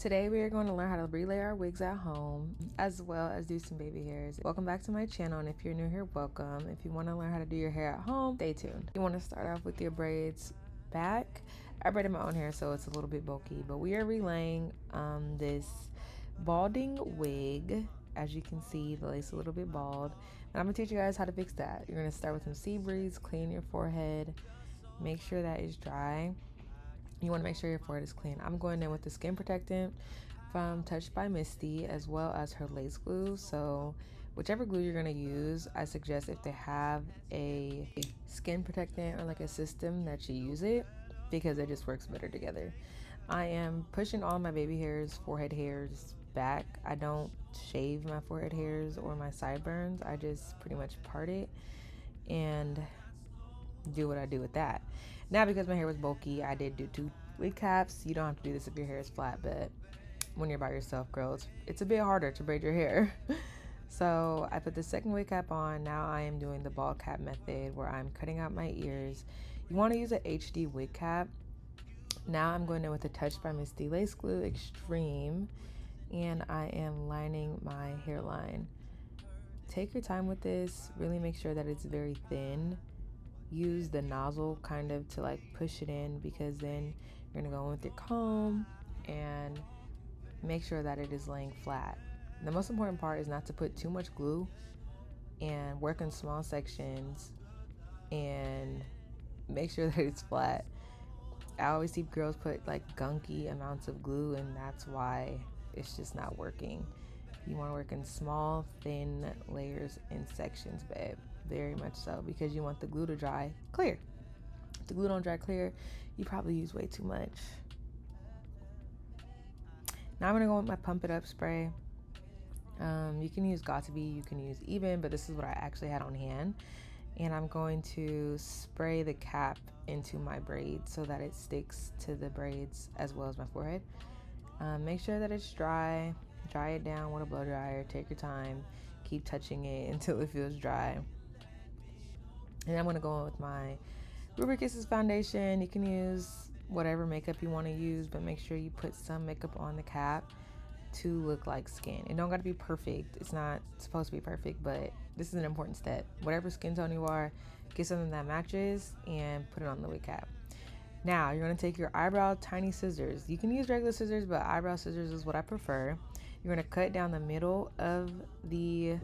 Today we are going to learn how to relay our wigs at home as well as do some baby hairs. Welcome back to my channel, and if you're new here, welcome. If you want to learn how to do your hair at home, stay tuned. You want to start off with your braids back. I braided my own hair so it's a little bit bulky, but we are relaying this balding wig. As you can see, the lace is a little bit bald, and I'm going to teach you guys how to fix that. You're going to start with some sea breeze, clean your forehead, make sure that is dry. You want to make sure your forehead is clean. I'm going in with the skin protectant from Touched by Misty, as well as her lace glue. So whichever glue you're going to use, I suggest if they have a skin protectant or like a system that you use it, because it just works better together. I am pushing all my baby hairs, forehead hairs back. I don't shave my forehead hairs or my sideburns. I just pretty much part it and do what I do with that. Now, because my hair was bulky, I did do 2 wig caps. You don't have to do this if your hair is flat, but when you're by yourself, girls, it's a bit harder to braid your hair. So I put the second wig cap on. Now I am doing the ball cap method, where I'm cutting out my ears. You want to use an HD wig cap. Now I'm going in with the Touched by Misty Lace Glue Extreme, and I am lining my hairline. Take your time with this. Really make sure that it's very thin. Use the nozzle kind of to like push it in, because then you're gonna go in with your comb and make sure that it is laying flat. The most important part is not to put too much glue, and work in small sections and make sure that it's flat. I always see girls put like gunky amounts of glue, and that's why it's just not working. You want to work in small, thin layers in sections, babe. Very much so, because you want the glue to dry clear. If the glue don't dry clear, you probably use way too much. Now I'm gonna go with my Pump It Up spray. You can use Got2b, you can use Even, but this is what I actually had on hand. And I'm going to spray the cap into my braid so that it sticks to the braids as well as my forehead. Make sure that it's dry. Dry it down with a blow dryer. Take your time. Keep touching it until it feels dry. And I'm going to go in with my Ruby Kisses foundation. You can use whatever makeup you want to use, but make sure you put some makeup on the cap to look like skin. It don't got to be perfect. It's not supposed to be perfect, but this is an important step. Whatever skin tone you are, get something that matches and put it on the wig cap. Now you're going to take your eyebrow tiny scissors. You can use regular scissors, but eyebrow scissors is what I prefer. You're going to cut down the middle of the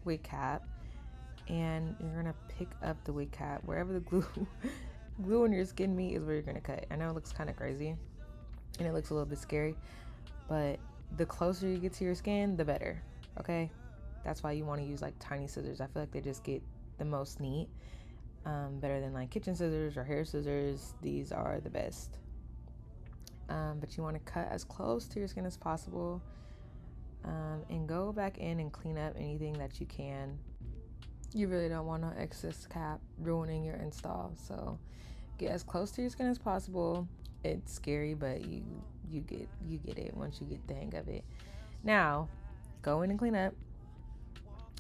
wig cap, and you're going to pick up the wig cap wherever the glue on your skin meet is where you're going to cut. I know it looks kind of crazy and it looks a little bit scary, but the closer you get to your skin, the better. Okay, that's why you want to use like tiny scissors. I feel like they just get the most neat. Better than like kitchen scissors or hair scissors. These are the best. But you want to cut as close to your skin as possible, and go back in and clean up anything that you can. You really don't want no excess cap ruining your install, so get as close to your skin as possible. It's scary, but you get it once you get the hang of it. Now go in and clean up.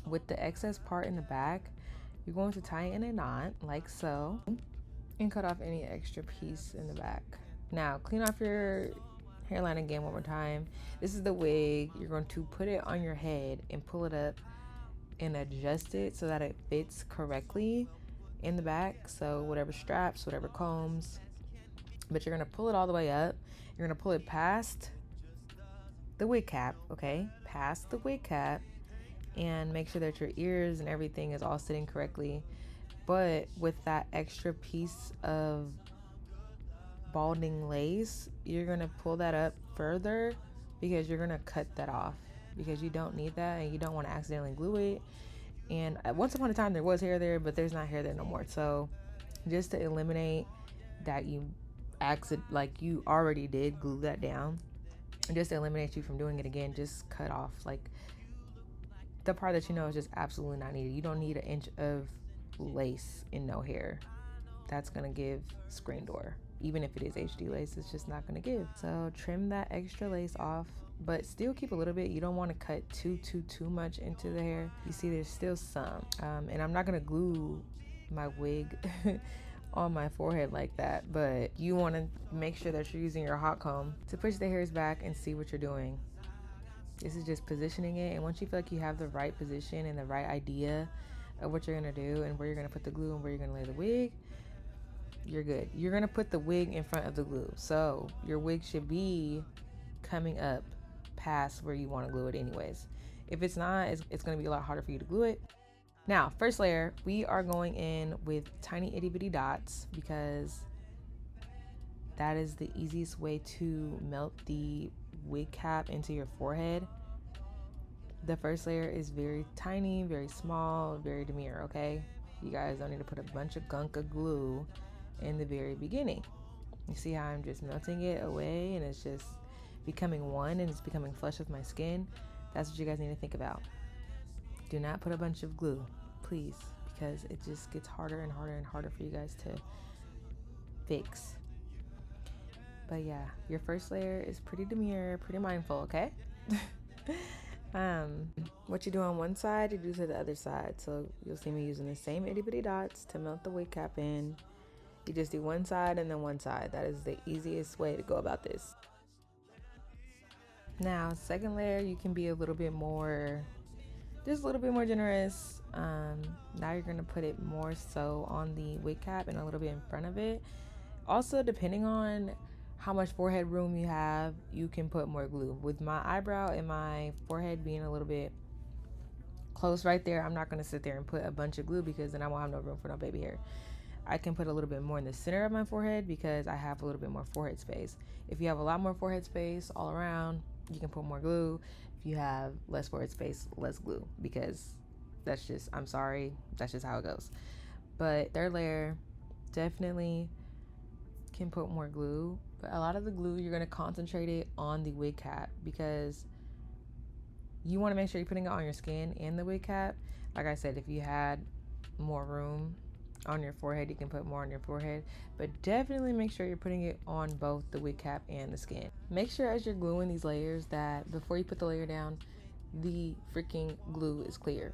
With the excess part in the back, you're going to tie it in a knot like so, and cut off any extra piece in the back. Now clean off your hairline again one more time. This is the wig. You're going to put it on your head and pull it up and adjust it so that it fits correctly in the back. So whatever straps, whatever combs, but you're going to pull it all the way up. You're going to pull it past the wig cap, okay? Past the wig cap, and make sure that your ears and everything is all sitting correctly. But with that extra piece of balding lace, you're gonna pull that up further, because you're gonna cut that off, because you don't need that and you don't want to accidentally glue it. And once upon a time there was hair there, but there's not hair there no more. So just to eliminate that, you you already did glue that down, and just to eliminate you from doing it again, just cut off like the part that you know is just absolutely not needed. You don't need an inch of lace in no hair. That's gonna give screen door. Even if it is HD lace, it's just not gonna give. So trim that extra lace off, but still keep a little bit. You don't want to cut too much into the hair. You see there's still some, and I'm not gonna glue my wig on my forehead like that, but you want to make sure that you're using your hot comb to push the hairs back and see what you're doing. This is just positioning it, and once you feel like you have the right position and the right idea of what you're going to do and where you're going to put the glue and where you're going to lay the wig, you're good. You're going to put the wig in front of the glue, so your wig should be coming up past where you want to glue it anyways. If it's not, it's going to be a lot harder for you to glue it. Now, first layer, we are going in with tiny itty bitty dots because that is the easiest way to melt the wig cap into your forehead. The first layer is very tiny, very small, very demure, okay? You guys don't need to put a bunch of gunk of glue in the very beginning. You see how I'm just melting it away and it's just becoming one and it's becoming flush with my skin? That's what you guys need to think about. Do not put a bunch of glue, please, because it just gets harder and harder and harder for you guys to fix. But yeah, your first layer is pretty demure, pretty mindful, okay? What you do on one side, you do to the other side. So you'll see me using the same itty bitty dots to melt the wig cap in. You just do one side and then one side. That is the easiest way to go about this. Now, second layer, you can be a little bit more, just a little bit more generous. Now you're gonna put it more so on the wig cap and a little bit in front of it. Also, depending on how much forehead room you have, you can put more glue. With my eyebrow and my forehead being a little bit close right there, I'm not gonna sit there and put a bunch of glue because then I won't have no room for no baby hair. I can put a little bit more in the center of my forehead because I have a little bit more forehead space. If you have a lot more forehead space all around, you can put more glue. If you have less forehead space, less glue, because that's just, I'm sorry, that's just how it goes. But third layer, definitely can put more glue, but a lot of the glue, you're going to concentrate it on the wig cap because you want to make sure you're putting it on your skin and the wig cap. Like I said, if you had more room on your forehead, you can put more on your forehead, but definitely make sure you're putting it on both the wig cap and the skin. Make sure as you're gluing these layers that before you put the layer down, the freaking glue is clear.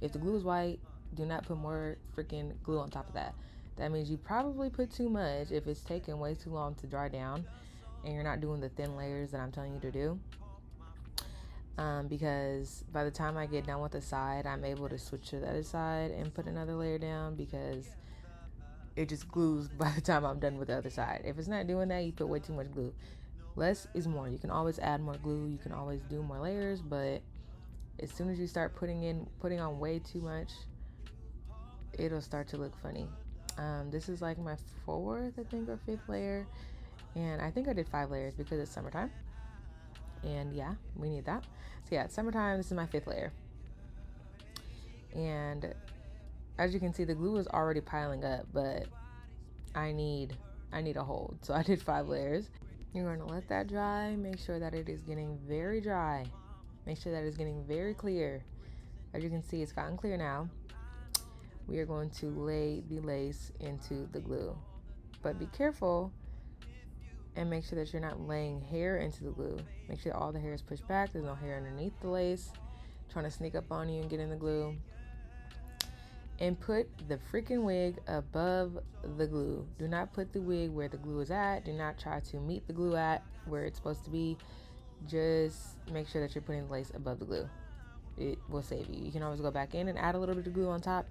If the glue is white, do not put more freaking glue on top of that. That means you probably put too much if it's taking way too long to dry down and you're not doing the thin layers that I'm telling you to do. Because by the time I get done with the side, I'm able to switch to the other side and put another layer down because it just glues by the time I'm done with the other side. If it's not doing that, you put way too much glue. Less is more. You can always add more glue. You can always do more layers, but as soon as you start putting on way too much, it'll start to look funny. This is like my fourth, I think, or fifth layer, and I think I did 5 layers because it's summertime. And yeah, we need that. So yeah, it's summertime. This is my 5th layer. And as you can see, the glue is already piling up, but I need a hold. So I did 5 layers. You're going to let that dry. Make sure that it is getting very dry. Make sure that it's getting very clear. As you can see, it's gotten clear now. We are going to lay the lace into the glue. But be careful and make sure that you're not laying hair into the glue. Make sure all the hair is pushed back. There's no hair underneath the lace trying to sneak up on you and get in the glue. And put the freaking wig above the glue. Do not put the wig where the glue is at. Do not try to meet the glue at where it's supposed to be. Just make sure that you're putting the lace above the glue. It will save you. You can always go back in and add a little bit of glue on top.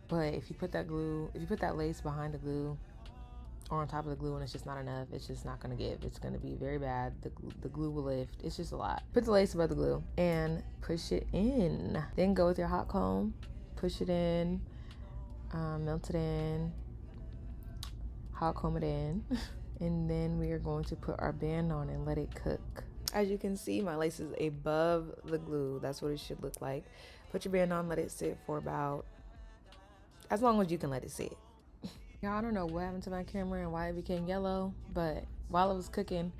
But if you put that lace behind the glue or on top of the glue and it's just not enough, it's just not going to give. It's going to be very bad. The glue will lift. It's just a lot. Put the lace above the glue and push it in. Then go with your hot comb, push it in, melt it in, hot comb it in, and then we are going to put our band on and let it cook. As you can see, my lace is above the glue. That's what it should look like. Put your band on, let it sit for about as long as you can let it sit. Y'all, I don't know what happened to my camera and why it became yellow, but while it was cooking,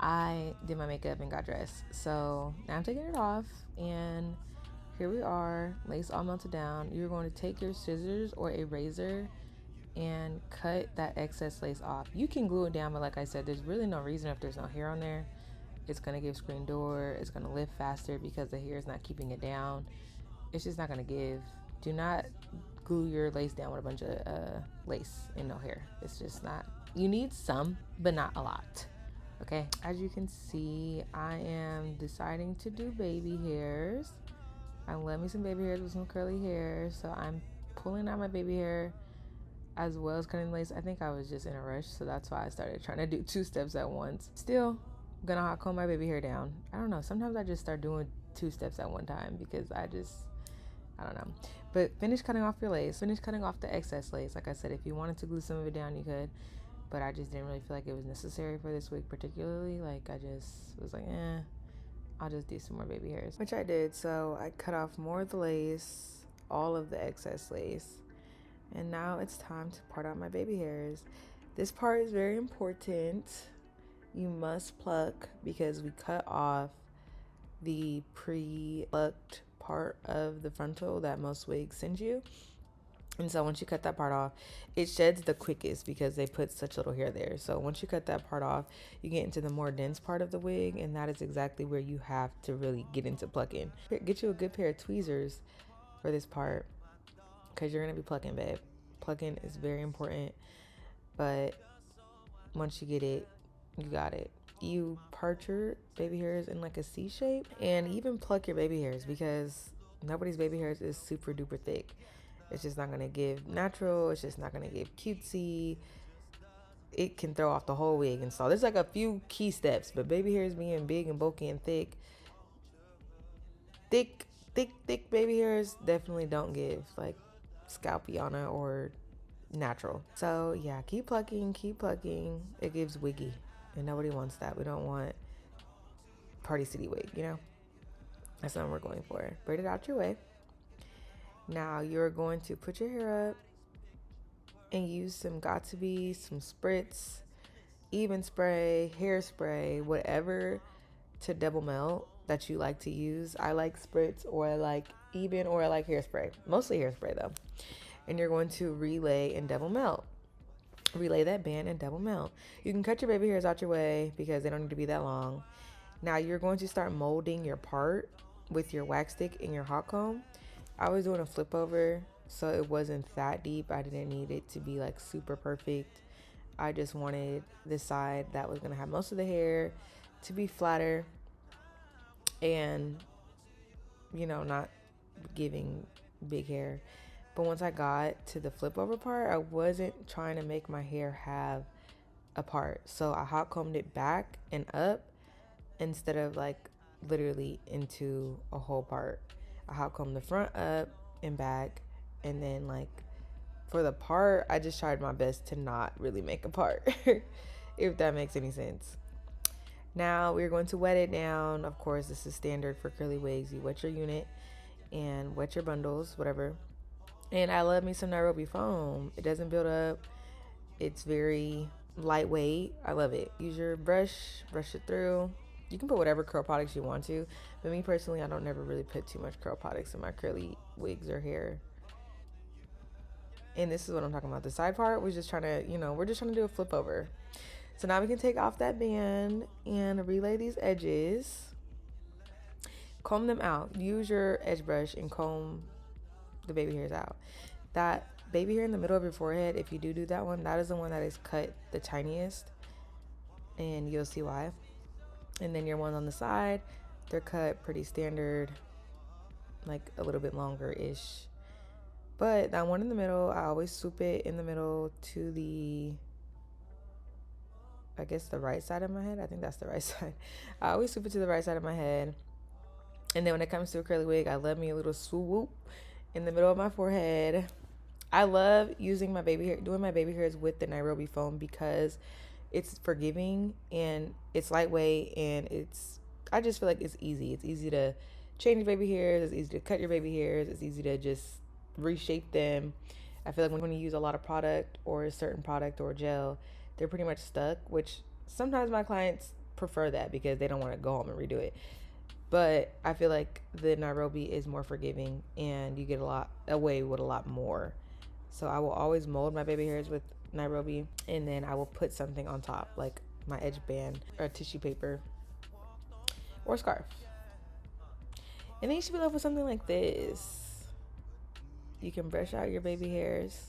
I did my makeup and got dressed. So now I'm taking it off, and here we are, lace all melted down. You're going to take your scissors or a razor and cut that excess lace off. You can glue it down, but like I said, there's really no reason if there's no hair on there. It's going to give screen door. It's going to lift faster because the hair is not keeping it down. It's just not going to give. Do not glue your lace down with a bunch of lace and no hair. It's just not, you need some, but not a lot. Okay, as you can see, I am deciding to do baby hairs. I love me some baby hairs with some curly hair, so I'm pulling out my baby hair as well as cutting lace. I think I was just in a rush, so that's why I started trying to do 2 steps at once. Still gonna hot comb my baby hair down. I don't know, sometimes I just start doing 2 steps at one time because I don't know. But finish cutting off your lace, finish cutting off the excess lace. Like I said, if you wanted to glue some of it down, you could, but I just didn't really feel like it was necessary for this wig particularly. Like, I just was like, I'll just do some more baby hairs, which I did. So I cut off more of the lace, all of the excess lace, and now it's time to part out my baby hairs. This part is very important. You must pluck because we cut off the pre-plucked part of the frontal that most wigs send you. And so once you cut that part off, it sheds the quickest because they put such little hair there. So once you cut that part off, you get into the more dense part of the wig, and that is exactly where you have to really get into plucking. Get you a good pair of tweezers for this part because you're going to be plucking, babe. Plucking is very important, but once you get it, you got it. You part your baby hairs in like a C shape, and even pluck your baby hairs because nobody's baby hairs is super duper thick. It's just not going to give natural. It's just not going to give cutesy. It can throw off the whole wig. And so there's like a few key steps, but baby hairs being big and bulky and thick baby hairs definitely don't give like scalpiana or natural. So yeah, keep plucking. It gives wiggy, and nobody wants that. We don't want Party City wig, you know? That's not what we're going for. Braid it out your way. Now you're going to put your hair up and use some Got2b, some spritz, even spray, hairspray, whatever to double melt that you like to use. I like spritz, or I like even, or I like hairspray. Mostly hairspray though. And you're going to relay and double melt. Relay that band and double melt. You can cut your baby hairs out your way because they don't need to be that long. Now you're going to start molding your part with your wax stick and your hot comb. I was doing a flip over, so it wasn't that deep. I didn't need it to be like super perfect. I just wanted the side that was going to have most of the hair to be flatter and, you know, not giving big hair. But once I got to the flip over part, I wasn't trying to make my hair have a part. So I hot combed it back and up instead of like literally into a whole part. I hot combed the front up and back, and then like for the part, I just tried my best to not really make a part, if that makes any sense. Now we're going to wet it down. Of course, this is standard for curly wigs. You wet your unit and wet your bundles, whatever. And I love me some Nairobi foam. It doesn't build up. It's very lightweight. I love it. Use your brush it through. You can put whatever curl products you want to, but me personally, I don't never really put too much curl products in my curly wigs or hair. And this is what I'm talking about. The side part, we're just trying to, we're just trying to do a flip over. So now we can take off that band and relay these edges. Comb them out. Use your edge brush and comb the baby hairs out. That baby hair in the middle of your forehead, if you do that one, that is the one that is cut the tiniest, and you'll see why. And then your ones on the side, they're cut pretty standard, like a little bit longer-ish. But that one in the middle, I always swoop it in the middle to the, I guess the right side of my head. I think that's the right side. I always swoop it to the right side of my head. And then when it comes to a curly wig, I love me a little swoop in the middle of my forehead. I love using my baby hair, doing my baby hairs with the Nairobi foam because it's forgiving and it's lightweight, and I just feel like it's easy. It's easy to change your baby hairs. It's easy to cut your baby hairs. It's easy to just reshape them. I feel like when you use a lot of product or a certain product or gel, they're pretty much stuck, which sometimes my clients prefer that because they don't want to go home and redo it. But I feel like the Nairobi is more forgiving and you get away with a lot more. So I will always mold my baby hairs with Nairobi, and then I will put something on top, like my edge band or tissue paper or scarf. And then you should be left with something like this. You can brush out your baby hairs.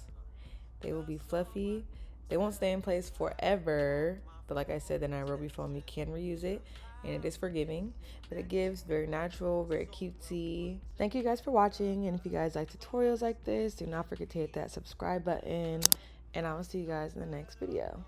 They will be fluffy. They won't stay in place forever, but like I said, the Nairobi foam, you can reuse it, and it is forgiving, but it gives very natural, very cutesy. Thank you guys for watching, and if you guys like tutorials like this, do not forget to hit that subscribe button, and I will see you guys in the next video.